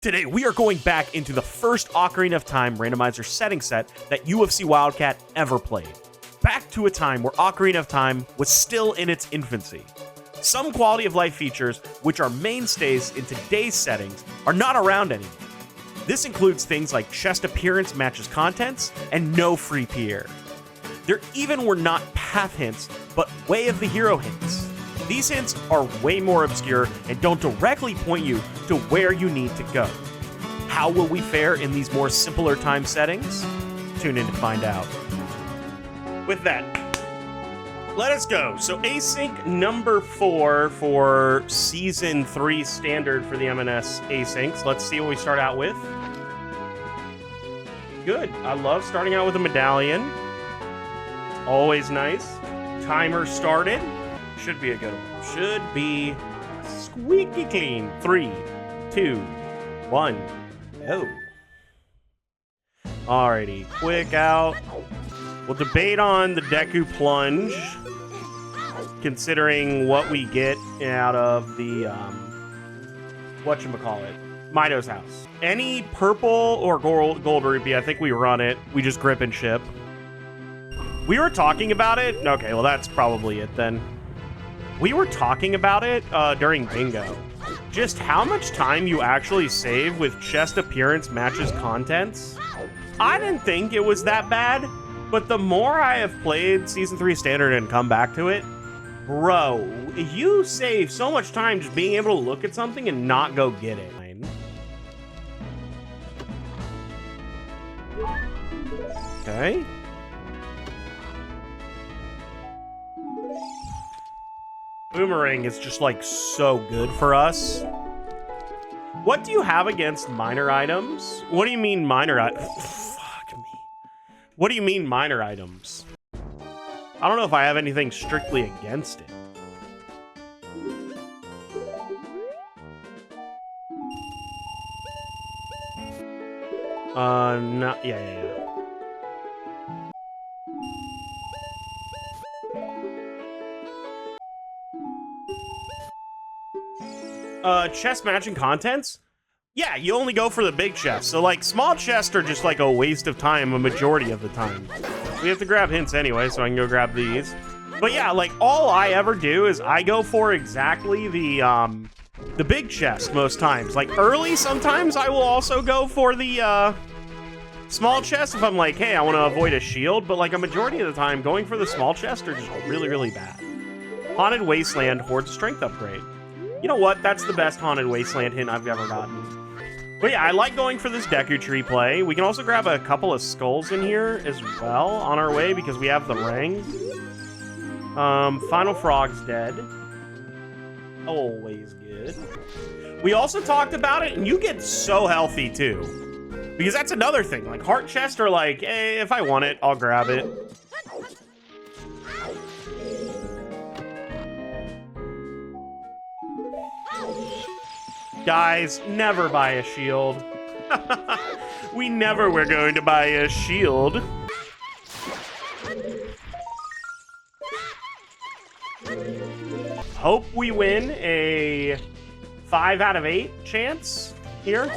Today, we are going back into the first Ocarina of Time randomizer setting set that UofCWildcat ever played. Back to a time where Ocarina of Time was still in its infancy. Some quality of life features, which are mainstays in today's settings, are not around anymore. This includes things like chest appearance matches contents and no free Pierre. There even were not path hints, but way of the hero hints. These hints are way more obscure and don't directly point you to where you need to go. How will we fare in these more simpler time settings? Tune in to find out. With that, let us go. So async number 4 for season 3 standard for the MNS asyncs. Let's see what we start out with. Good. I love starting out with a medallion. Always nice. Timer started. Should be a good one. Should be squeaky clean. 3, 2, 1, go. Alrighty, quick out. We'll debate on the Deku Plunge, considering what we get out of the, whatchamacallit, Mido's house. Any purple or gold rupee, I think we run it. We just grip and ship. We were talking about it? Okay, well that's probably it then. We were talking about it during bingo. Just how much time you actually save with chest appearance matches contents. I didn't think it was that bad, but the more I have played Season 3 Standard and come back to it, bro, you save so much time just being able to look at something and not go get it. Okay. Boomerang is just like so good for us. What do you have against minor items? What do you mean minor items? Fuck me. What do you mean minor items? I don't know if I have anything strictly against it. No, yeah. Chest matching contents? Yeah, you only go for the big chests. So, like, small chests are just, like, a waste of time a majority of the time. We have to grab hints anyway, so I can go grab these. But yeah, like, all I ever do is I go for exactly the big chest most times. Like, early, sometimes I will also go for the, small chest if I'm like, hey, I want to avoid a shield. But, like, a majority of the time, going for the small chest are just really, really bad. Haunted Wasteland Horde Strength Upgrade. You know what? That's the best Haunted Wasteland hint I've ever gotten. But yeah, I like going for this Deku Tree play. We can also grab a couple of skulls in here as well on our way because we have the ring. Final Frog's dead. Always good. We also talked about it, and you get so healthy too. Because that's another thing. Like, heart chests are like, hey, if I want it, I'll grab it. Guys, never buy a shield. We never were going to buy a shield. Hope we win a 5 out of 8 chance here.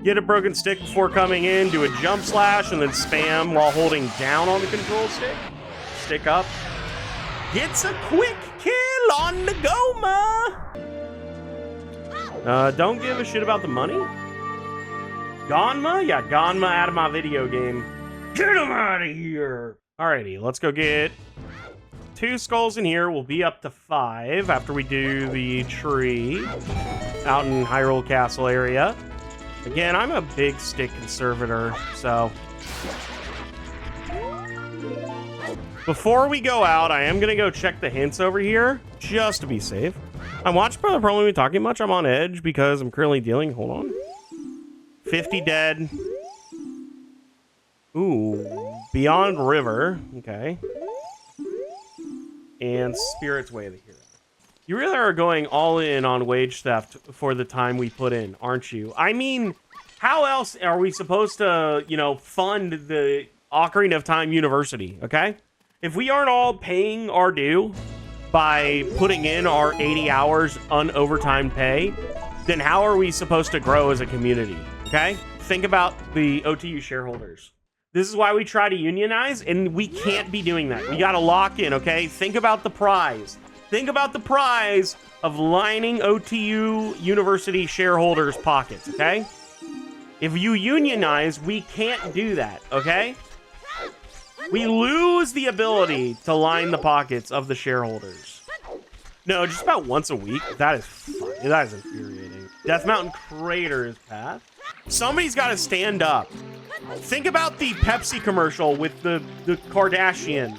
Get a broken stick before coming in, do a jump slash, and then spam while holding down on the control stick. Stick up. Gets a quick kill on the Goma. Don't give a shit about the money. Gonma? Yeah, Gonma out of my video game. Get him out of here. Alrighty, let's go get 2 skulls in here. We'll be up to 5 after we do the tree out in Hyrule Castle area. Again, I'm a big stick conservator, so... Before we go out, I am going to go check the hints over here, just to be safe. I'm watching Brother Probably be talking much. I'm on edge because I'm currently dealing... Hold on. 50 dead. Ooh. Beyond River. Okay. And Spirit's Way of the Hero. You really are going all in on wage theft for the time we put in, aren't you? I mean, how else are we supposed to, you know, fund the Ocarina of Time University, okay? If we aren't all paying our due, by putting in our 80 hours unovertime pay, then how are we supposed to grow as a community? Okay? Think about the OTU shareholders. This is why we try to unionize, and we can't be doing that. We gotta lock in, okay? Think about the prize. Think about the prize of lining OTU University shareholders' pockets, okay? If you unionize, we can't do that, okay? We lose the ability to line the pockets of the shareholders. No, just about once a week. That is fun. That is infuriating. Death Mountain Crater's path. Somebody's got to stand up. Think about the Pepsi commercial with the Kardashian.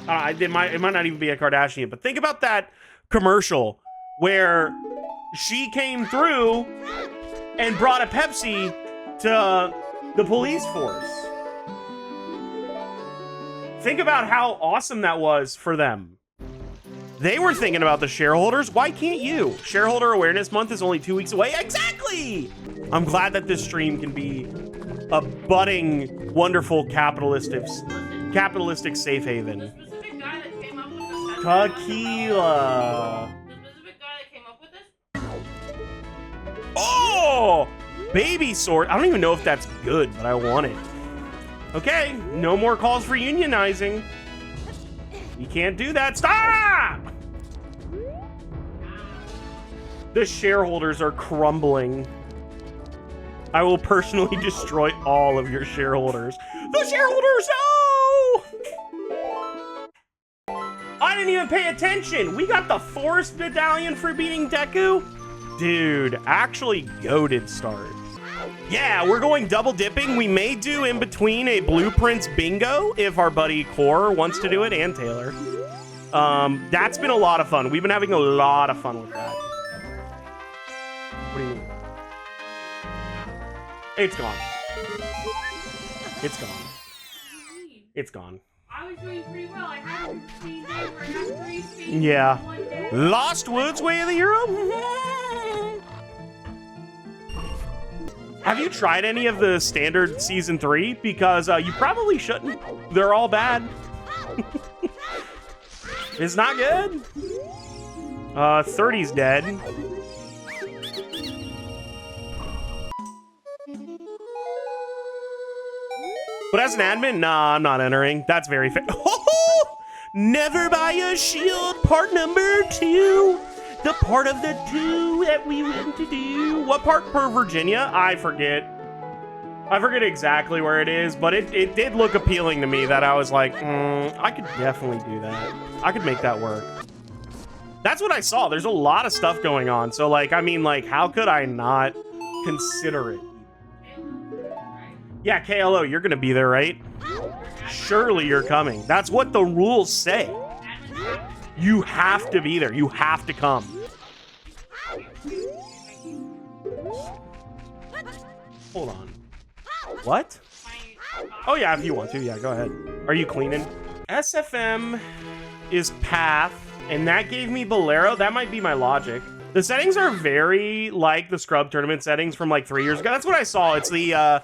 It might not even be a Kardashian, but think about that commercial where she came through and brought a Pepsi to the police force. Think about how awesome that was for them. They were thinking about the shareholders. Why can't you? Shareholder Awareness Month is only 2 weeks away. Exactly! I'm glad that this stream can be a budding, wonderful capitalistic safe haven. The specific guy that came up with the Tequila. The specific guy that came up with this? Oh! Baby sword. I don't even know if that's good, but I want it. Okay, no more calls for unionizing. You can't do that. Stop! The shareholders are crumbling. I will personally destroy all of your shareholders. The shareholders, no! I didn't even pay attention. We got the Forest Medallion for beating Deku. Dude, actually goated start. Yeah, we're going double dipping. We may do in between a Blueprints bingo if our buddy Core wants to do it, and Taylor. That's been a lot of fun. We've been having a lot of fun with that. What do you mean? It's gone. It's gone. It's gone. I was doing pretty well. I had a 15 days where I got 3 speeds. Yeah. In 1 day. Lost Woods Way of the Hero? Have you tried any of the standard season 3? Because you probably shouldn't. They're all bad. It's not good. 30's dead. But as an admin, nah, I'm not entering. That's very fair. Never buy a shield, part number 2. The part of the 2 that we went to do. What part per Virginia? I forget. I forget exactly where it is, but it did look appealing to me that I was like, I could definitely do that. I could make that work. That's what I saw. There's a lot of stuff going on. So, like, I mean, like, how could I not consider it? Yeah, KLO, you're gonna be there, right? Surely you're coming. That's what the rules say. You have to be there. You have to come. Hold on. What? Oh, yeah, if you want to. Yeah, go ahead. Are you cleaning? SFM is path, and that gave me Bolero. That might be my logic. The settings are very like the Scrub tournament settings from like 3 years ago. That's what I saw. It's the,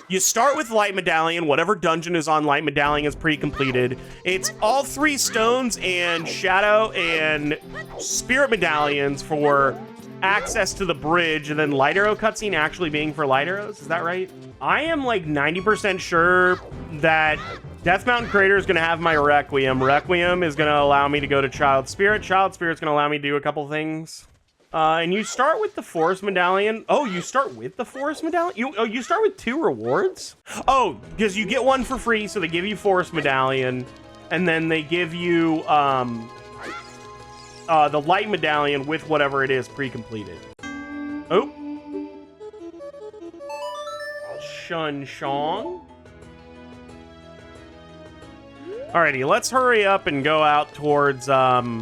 you start with Light Medallion. Whatever dungeon is on Light Medallion is pre-completed. It's all 3 stones and Shadow and Spirit Medallions for access to the bridge, and then Light Arrow cutscene actually being for Light Arrows. Is that right? I am like 90% sure that Death Mountain Crater is going to have my Requiem. Requiem is going to allow me to go to Child Spirit. Child Spirit's going to allow me to do a couple things. And you start with the Forest Medallion. Oh, you start with the Forest Medallion? You start with 2 rewards? Oh, because you get 1 for free, so they give you Forest Medallion, and then they give you the Light Medallion with whatever it is pre-completed. Oh. Shun Shong. Alrighty, let's hurry up and go out towards CAC.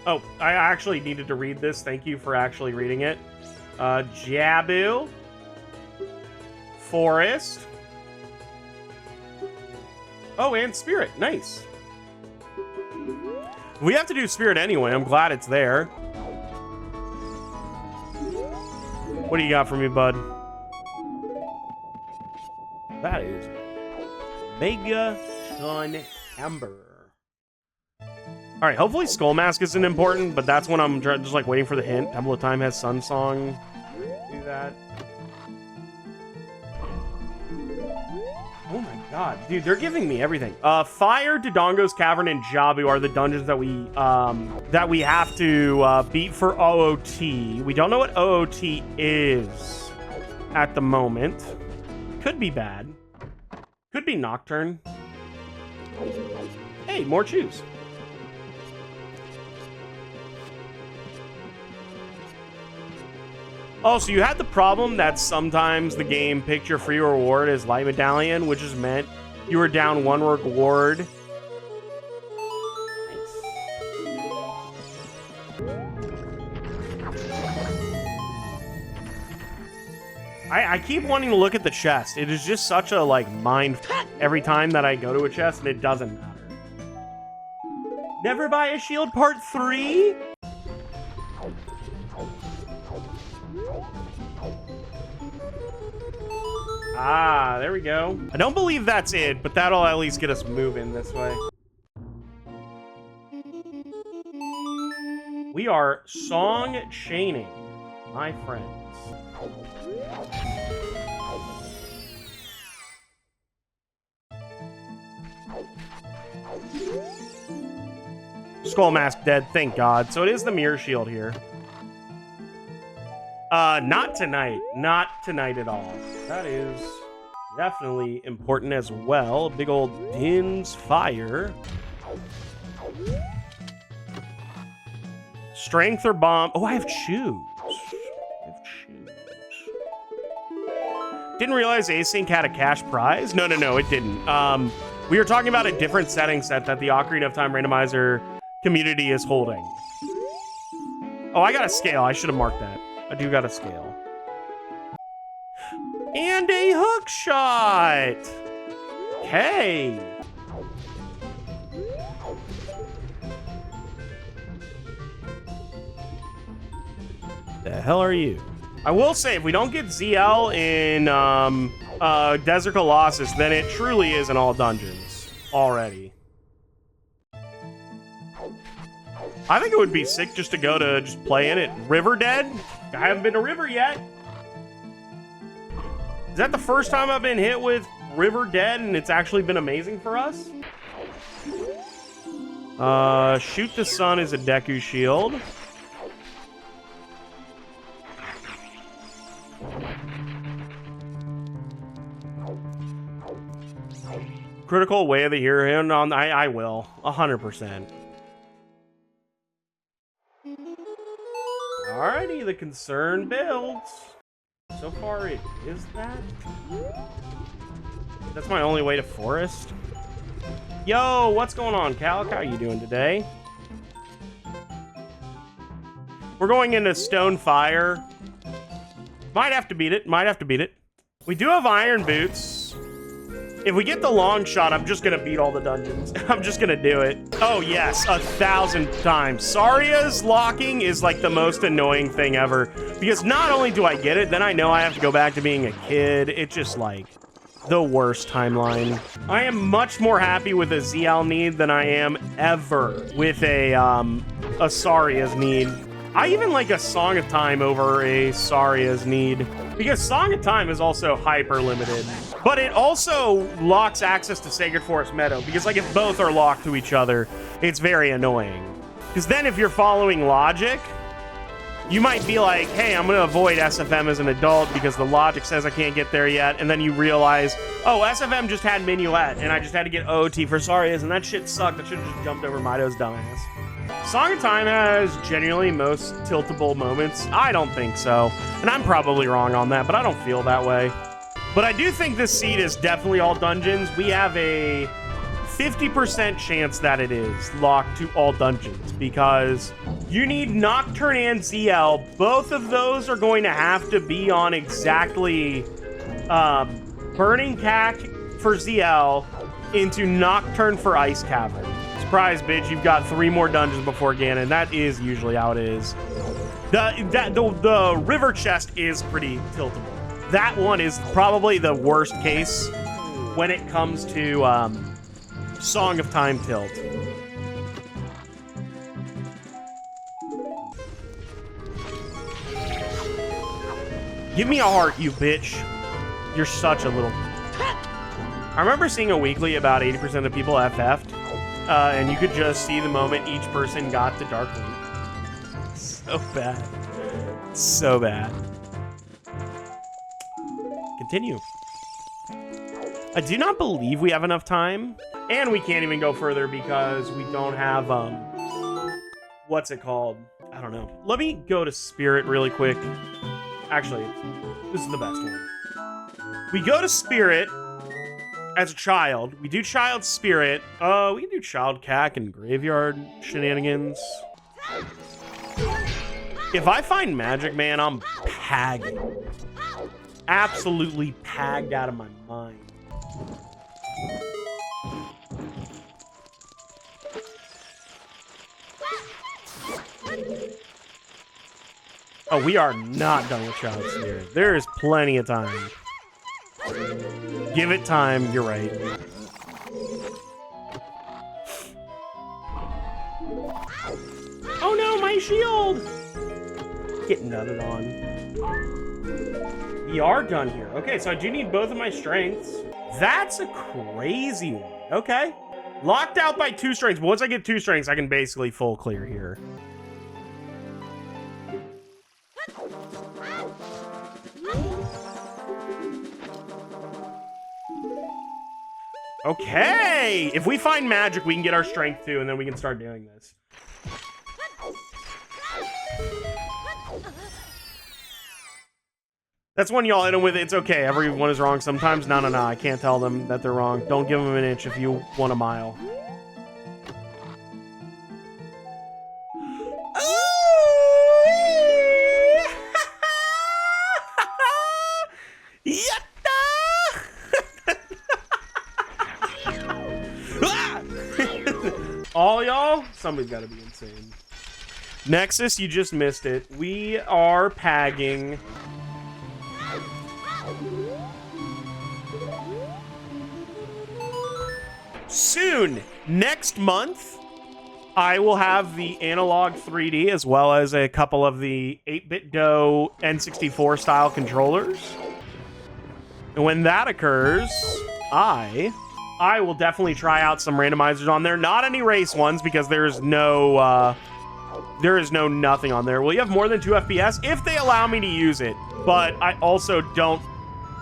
Oh, I actually needed to read this. Thank you for actually reading it. Jabu. Forest. Oh, and Spirit. Nice. We have to do Spirit anyway. I'm glad it's there. What do you got for me, bud? That is Mega Chun Amber. All right, hopefully Skull Mask isn't important, but that's when I'm just like waiting for the hint. Temple of Time has Sun Song. Do that. Oh my god, dude, they're giving me everything. Fire, Dodongo's Cavern, and Jabu are the dungeons that we have to beat for OOT. We don't know what OOT is at the moment. Could be bad. Could be Nocturne. Hey, more choose. Oh, so you had the problem that sometimes the game picked your free reward as Light Medallion, which just meant you were down 1 reward. Nice. I keep wanting to look at the chest. It is just such a, like, mind every time that I go to a chest, and it doesn't matter. Never buy a shield part 3? Ah, there we go. I don't believe that's it, but that'll at least get us moving this way. We are song chaining, my friends. Skull Mask dead, thank God. So it is the Mirror Shield here. Not tonight. Not tonight at all. That is definitely important as well. Big old Din's Fire. Strength or Bomb. Oh, I have Choose. Didn't realize Async had a cash prize. No, it didn't. We were talking about a different setting set that the Ocarina of Time Randomizer community is holding. Oh, I got a scale. I should have marked that. I do got a scale. And a hook shot! Okay. The hell are you? I will say, if we don't get ZL in Desert Colossus, then it truly is in all dungeons already. I think it would be sick just to go to just play in it. River Dead? I haven't been to River yet. Is that the first time I've been hit with River Dead and it's actually been amazing for us? Shoot the Sun is a Deku Shield. Critical Way of the Hero. I will. 100%. Alrighty, the concern builds. So far, it is that. That's my only way to forest. Yo, what's going on, Cal? How are you doing today? We're going into Stone Fire. Might have to beat it. Might have to beat it. We do have Iron Boots. If we get the long shot, I'm just gonna beat all the dungeons. I'm just gonna do it. Oh yes, 1,000 times. Saria's locking is like the most annoying thing ever. Because not only do I get it, then I know I have to go back to being a kid. It's just like the worst timeline. I am much more happy with a ZL need than I am ever with a Saria's need. I even like a Song of Time over a Saria's need. Because Song of Time is also hyper limited. But it also locks access to Sacred Forest Meadow. Because like if both are locked to each other, it's very annoying. Because then if you're following logic, you might be like, hey, I'm going to avoid SFM as an adult because the logic says I can't get there yet. And then you realize, oh, SFM just had Minuet and I just had to get OOT for Saria's and that shit sucked. I should have just jumped over Mido's dumbass. Song of Time has genuinely most tiltable moments. I don't think so. And I'm probably wrong on that, but I don't feel that way. But I do think this seed is definitely all dungeons. We have a 50% chance that it is locked to all dungeons because you need Nocturne and ZL. Both of those are going to have to be on exactly Burning Cack for ZL into Nocturne for Ice Cavern. Surprise, bitch, you've got 3 more dungeons before Ganon. That is usually how it is. The river chest is pretty tiltable. That one is probably the worst case when it comes to Song of Time tilt. Give me a heart, you bitch. You're such a little... I remember seeing a weekly about 80% of people FF'd, and you could just see the moment each person got to Dark Loot. So bad. So bad. Continue. I do not believe we have enough time, and we can't even go further because we don't have, what's it called? I don't know. Let me go to Spirit really quick. Actually, this is the best one. We go to Spirit as a child. We do Child Spirit. We can do Child Cack and Graveyard Shenanigans. If I find Magic Man, I'm pagging. Absolutely pagged out of my mind. Oh, we are not done with Child Spirit. There is plenty of time. Give it time, you're right. Oh no, my shield! Get nutted on. We are done here. Okay, so I do need both of my strengths. That's a crazy one. Okay. Locked out by 2 strengths. But once I get 2 strengths, I can basically full clear here. Okay! If we find magic, we can get our strength too, and then we can start doing this. That's one y'all hit them with. It's okay. Everyone is wrong sometimes. No. I can't tell them that they're wrong. Don't give them an inch if you want a mile. All y'all? Somebody's got to be insane. Nexus, you just missed it. We are pagging. Soon, next month, I will have the analog 3D as well as a couple of the 8-bit Do N64 style controllers. And when that occurs, I will definitely try out some randomizers on there. Not any race ones because there is no nothing on there. Will you have more than 2 FPS? If they allow me to use it. But I also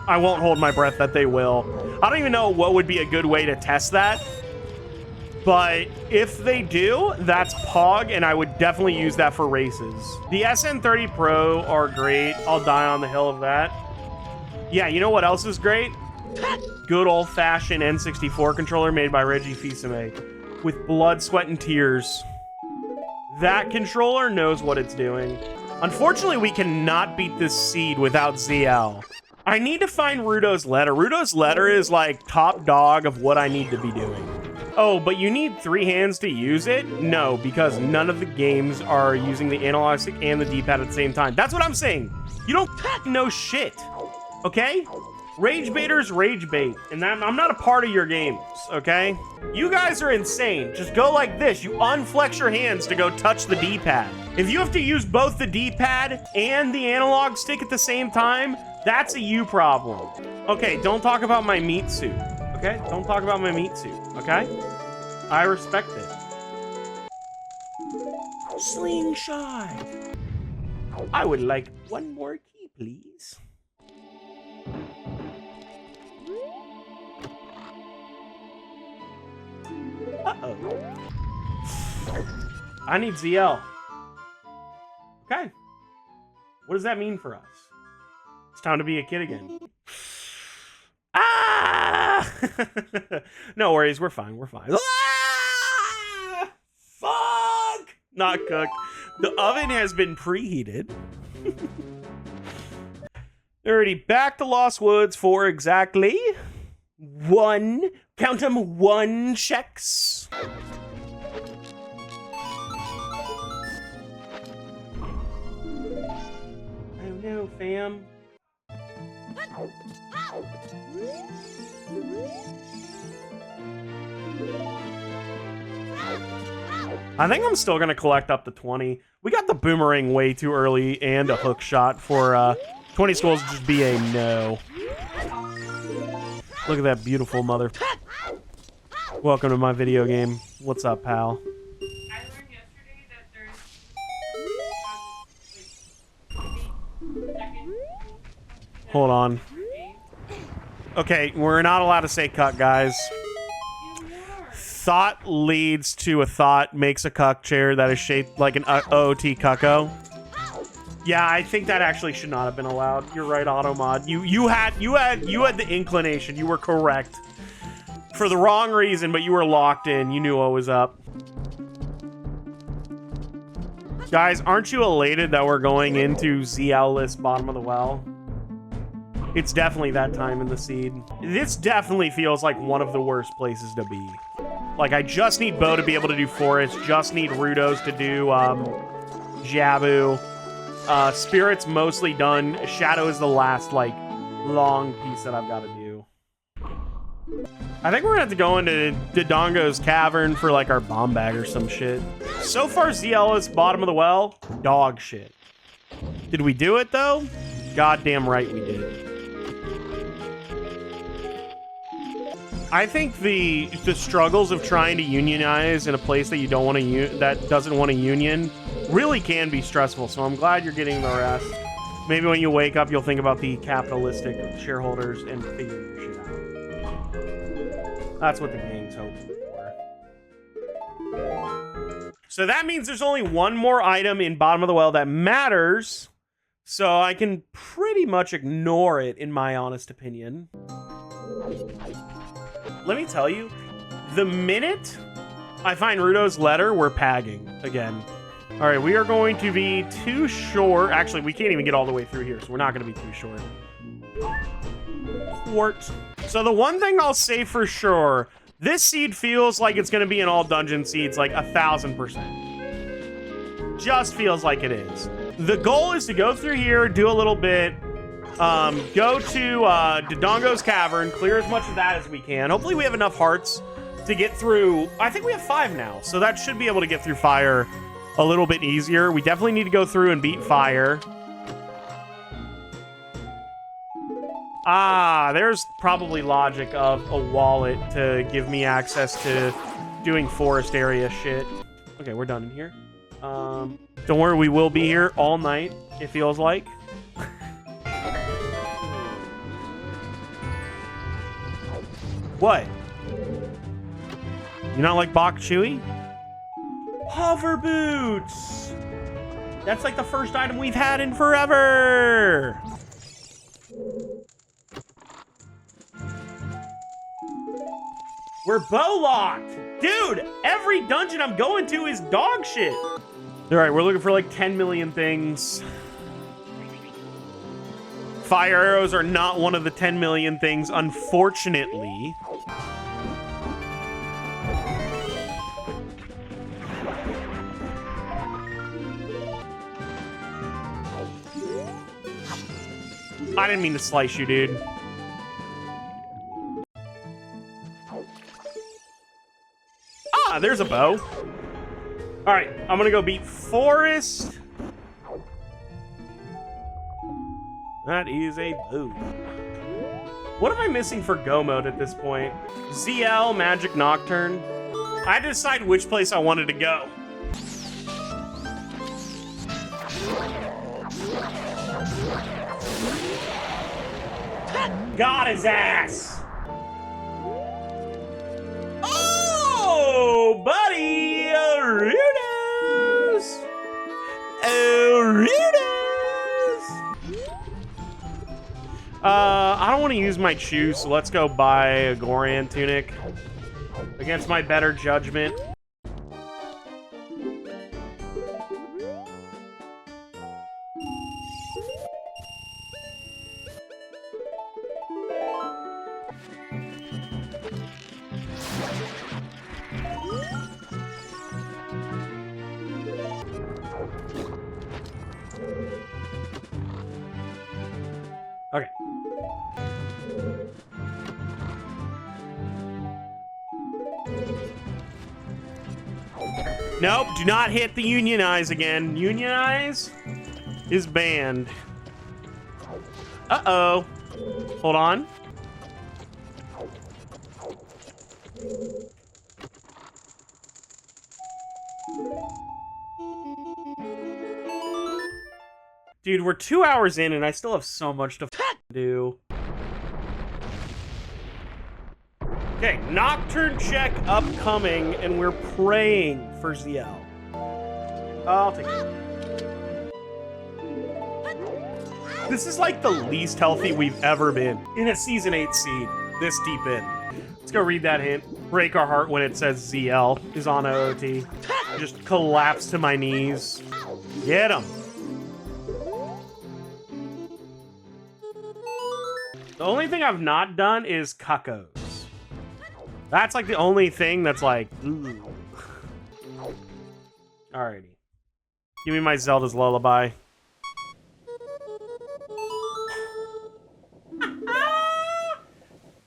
I won't hold my breath that they will. I don't even know what would be a good way to test that. But if they do, that's Pog, and I would definitely use that for races. The SN30 Pro are great. I'll die on the hill of that. Yeah, you know what else is great? Good old-fashioned N64 controller made by Reggie Fils-Aimé with blood, sweat, and tears. That controller knows what it's doing. Unfortunately, we cannot beat this seed without ZL. I need to find Rudo's letter. Rudo's letter is like top dog of what I need to be doing. Oh, but you need 3 hands to use it? No, because none of the games are using the analog stick and the D-pad at the same time. That's what I'm saying. You don't know shit, okay? Rage baiters rage bait, and I'm not a part of your games, okay? You guys are insane. Just go like this. You unflex your hands to go touch the D-pad. If you have to use both the D-pad and the analog stick at the same time, that's a you problem. Okay, don't talk about my meat suit, okay? Don't talk about my meat suit, okay? I respect it. Slingshot. I would like 1 more key, please. Uh-oh. I need ZL. Okay. What does that mean for us? It's time to be a kid again. Ah! No worries, we're fine, we're fine. Ah! Fuck! Not cooked. The oven has been preheated. Alrighty, back to Lost Woods for exactly 1, count them, 1 checks. Oh no, fam. I think I'm still gonna collect up to 20. We got the boomerang way too early and a hook shot for 20 skulls just be a no. Look at that beautiful mother. Welcome to my video game. What's up, pal? I learned yesterday that there's Hold on. Okay, we're not allowed to say cuck, guys. Thought leads to a thought makes a cuck chair that is shaped like an OOT cucko. Yeah, I think that actually should not have been allowed. You're right, Automod. You had the inclination. You were correct. For the wrong reason, but you were locked in. You knew what was up. Guys, aren't you elated that we're going into ZL-less bottom of the well? It's definitely that time in the seed. This definitely feels like one of the worst places to be. Like, I just need Bo to be able to do Forest. Just need Rudos to do Jabu. Spirit's mostly done. Shadow is the last, like, long piece that I've got to do. I think we're gonna have to go into Dodongo's Cavern for, like, our bomb bag or some shit. So far, ZL's bottom of the well, dog shit. Did we do it, though? Goddamn right we did. I think the struggles of trying to unionize in a place that you don't want to that doesn't want a union really can be stressful. So I'm glad you're getting the rest. Maybe when you wake up, you'll think about the capitalistic shareholders and figure your shit out. That's what the gang's hoping for. So that means there's only one more item in bottom of the well that matters. So I can pretty much ignore it, in my honest opinion. Let me tell you, the minute I find Rudo's letter, we're pagging again. All right, we are going to be too short. Actually, we can't even get all the way through here, so we're not going to be too short. Quart. So the one thing I'll say for sure, this seed feels like it's going to be in all dungeon seeds, like 1000%. Just feels like it is. The goal is to go through here, do a little bit, go to Dodongo's Cavern, clear as much of that as we can. Hopefully we have enough hearts to get through. I think we have 5 now, so that should be able to get through fire a little bit easier. We definitely need to go through and beat fire. Ah, there's probably logic of a wallet to give me access to doing forest area shit. Okay, we're done in here. Don't worry, we will be here all night, it feels like. What? You not like Bok Chewy? Hover boots! That's like the first item we've had in forever! We're bow locked! Dude, every dungeon I'm going to is dog shit! Alright, we're looking for like 10 million things. Fire arrows are not one of the 10 million things, unfortunately. I didn't mean to slice you, dude. Ah, there's a bow. All right, I'm gonna go beat Forest. That is a bow. What am I missing for Go mode at this point? ZL, Magic Nocturne. I had to decide which place I wanted to go. Got his ass! Oh, buddy! Rudos! I don't want to use my Chew, so let's go buy a Goran tunic. Against my better judgment. Okay. Nope, do not hit the Unionize again. Unionize is banned. Uh-oh. Hold on. Dude, we're 2 hours in and I still have so much to do. Okay, Nocturne check upcoming, and we're praying for ZL. I'll take it. This is like the least healthy we've ever been in a Season 8 seed, this deep in. Let's go read that hint. Break our heart when it says ZL is on OOT. Just collapse to my knees. Get him. The only thing I've not done is cuckoos. That's like the only thing that's like, ooh. Alrighty. Give me my Zelda's lullaby.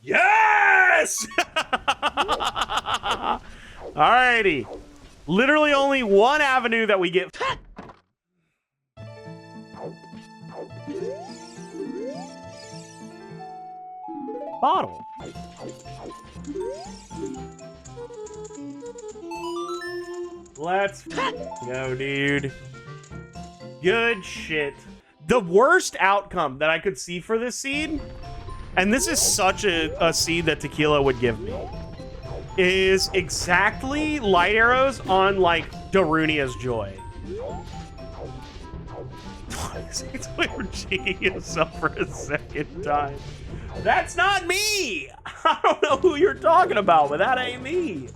Yes! Alrighty. Literally only one avenue that we get. Bottle. Let's go, dude. Good shit. The worst outcome that I could see for this seed, and this is such a seed that Tequila would give me, is exactly light arrows on, like, Darunia's Joy. It's like we're cheating himself for a second time. That's not me! I don't know who you're talking about, but that ain't me.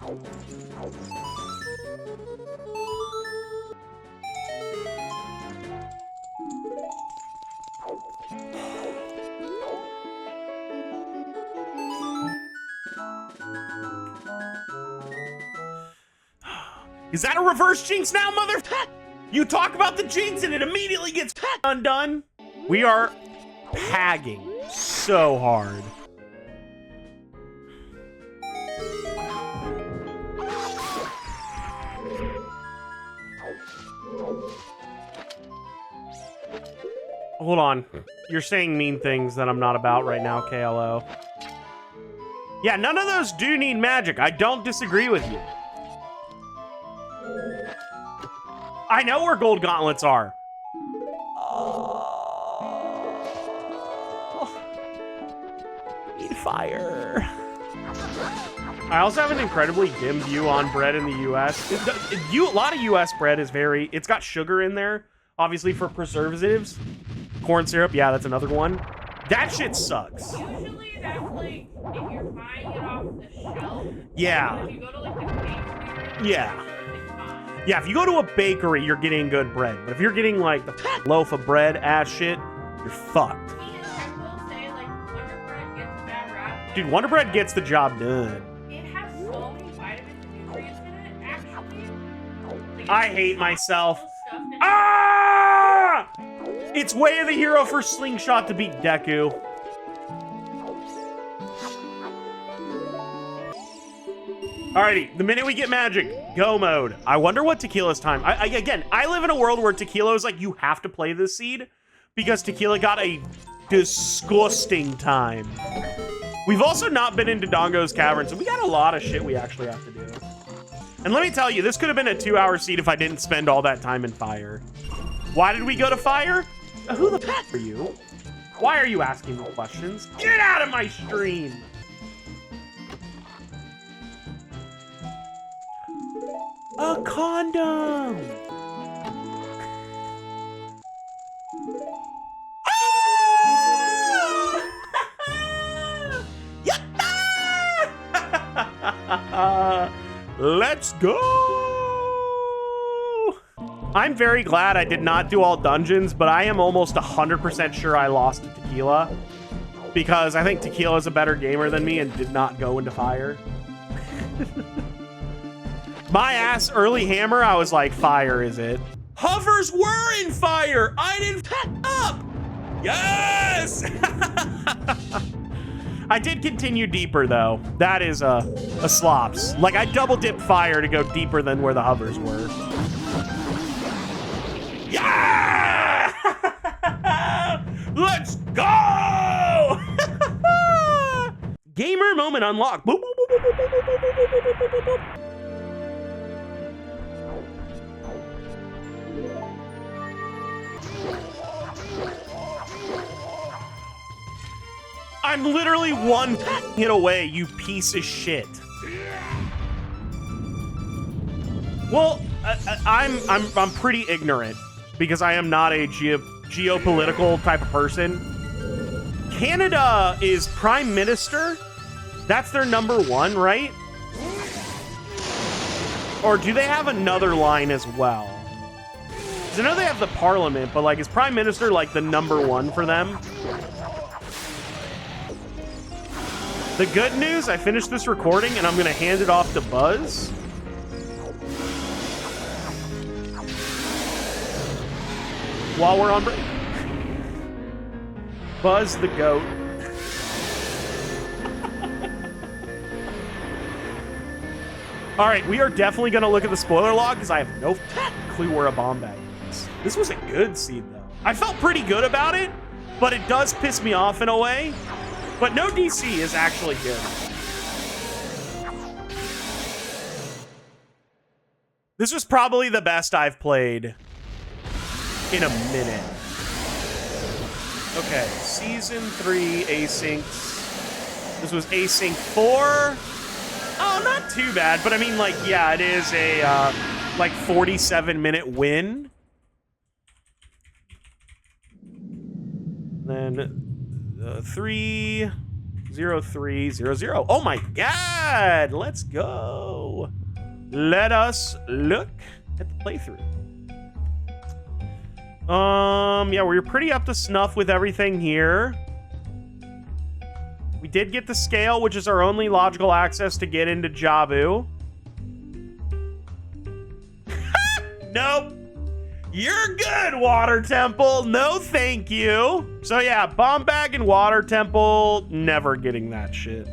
Is that a reverse jinx now, mother? You talk about the jinx and it immediately gets undone. We are pagging so hard. Hold on. You're saying mean things that I'm not about right now, KLO. Yeah, none of those do need magic. I don't disagree with you. I know where gold gauntlets are. Need fire. I also have an incredibly dim view on bread in the US. A lot of US bread is very, it's got sugar in there, obviously for preservatives. Corn syrup, yeah, that's another one. That shit sucks. Usually that's like if you're buying it off the shelf. Yeah. If you go to like the bakery, Yeah. Yeah, if you go to a bakery, you're getting good bread. But if you're getting like the loaf of bread ass shit, you're fucked. I will say, like, Wonder Bread gets a bad rap. Dude, Wonder Bread gets the job done. It has so many vitamins and nutrients in it, actually. Like, I hate myself. stuff that Ah! It's Way of the Hero for Slingshot to beat Deku. Alrighty, the minute we get magic, go mode. I wonder what Tequila's time. Again, I live in a world where Tequila is like, you have to play this seed because Tequila got a disgusting time. We've also not been into Dongo's Cavern, so we got a lot of shit we actually have to do. And let me tell you, this could have been a 2-hour seed if I didn't spend all that time in fire. Why did we go to fire? Who the f*** are you? Why are you asking me questions? Get out of my stream! A condom! Ah! Let's go! I'm very glad I did not do all dungeons, but I am almost 100% sure I lost to Tequila because I think Tequila is a better gamer than me and did not go into fire. My ass, early hammer, I was like, fire is it? Hovers were in fire! I didn't f up! Yes! I did continue deeper, though. That is a slops. Like, I double dipped fire to go deeper than where the hovers were. Yeah! Let's go! moment unlocked. Boop, boop, boop, boop, boop, boop, boop, boop, boop, boop, boop, boop. I'm literally one hit away, you piece of shit. Well, I'm pretty ignorant because I am not a geopolitical type of person. Canada is prime minister. That's their #1, right? Or do they have another line as well? Because I know they have the parliament, but like, is prime minister like the #1 for them? The good news, I finished this recording and I'm gonna hand it off to Buzz. While we're on break. Buzz the goat. All right, we are definitely gonna look at the spoiler log because I have no clue where a bomb bag is. This was a good seed though. I felt pretty good about it, but it does piss me off in a way. But no DC is actually good. This was probably the best I've played in a minute. Okay, Season 3 asyncs. This was async 4. Oh, not too bad, but I mean, like, yeah, it is a, like, 47-minute win. Then... 30300. Oh my god! Let's go. Let us look at the playthrough. Yeah, we're pretty up to snuff with everything here. We did get the scale, which is our only logical access to get into Jabu. Nope. You're good, Water Temple. No, thank you. So yeah, Bomb Bag and Water Temple, never getting that shit.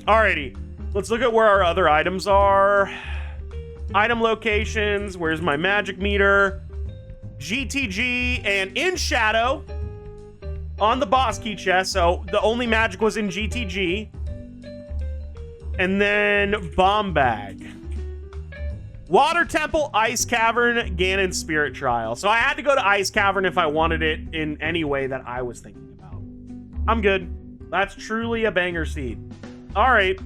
Alrighty, let's look at where our other items are. Item locations, where's my magic meter? GTG and in Shadow on the boss key chest. So the only magic was in GTG. And then Bomb Bag. Water Temple, Ice Cavern, Ganon Spirit Trial. So I had to go to Ice Cavern if I wanted it in any way that I was thinking about. I'm good. That's truly a banger seed. All right.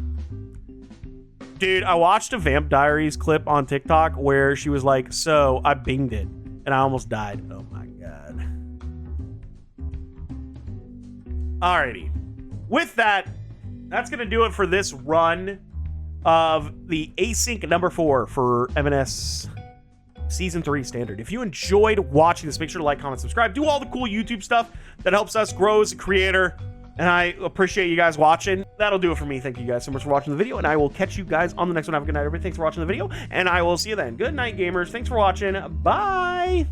Dude, I watched a Vamp Diaries clip on TikTok where she was like, so I binged it and I almost died. Oh my God. Alrighty. With that, that's going to do it for this run of the async #4 for M&S Season 3 Standard. If you enjoyed watching this, make sure to like, comment, subscribe. Do all the cool YouTube stuff that helps us grow as a creator. And I appreciate you guys watching. That'll do it for me. Thank you guys so much for watching the video. And I will catch you guys on the next one. Have a good night, everybody. Thanks for watching the video. And I will see you then. Good night, gamers. Thanks for watching. Bye.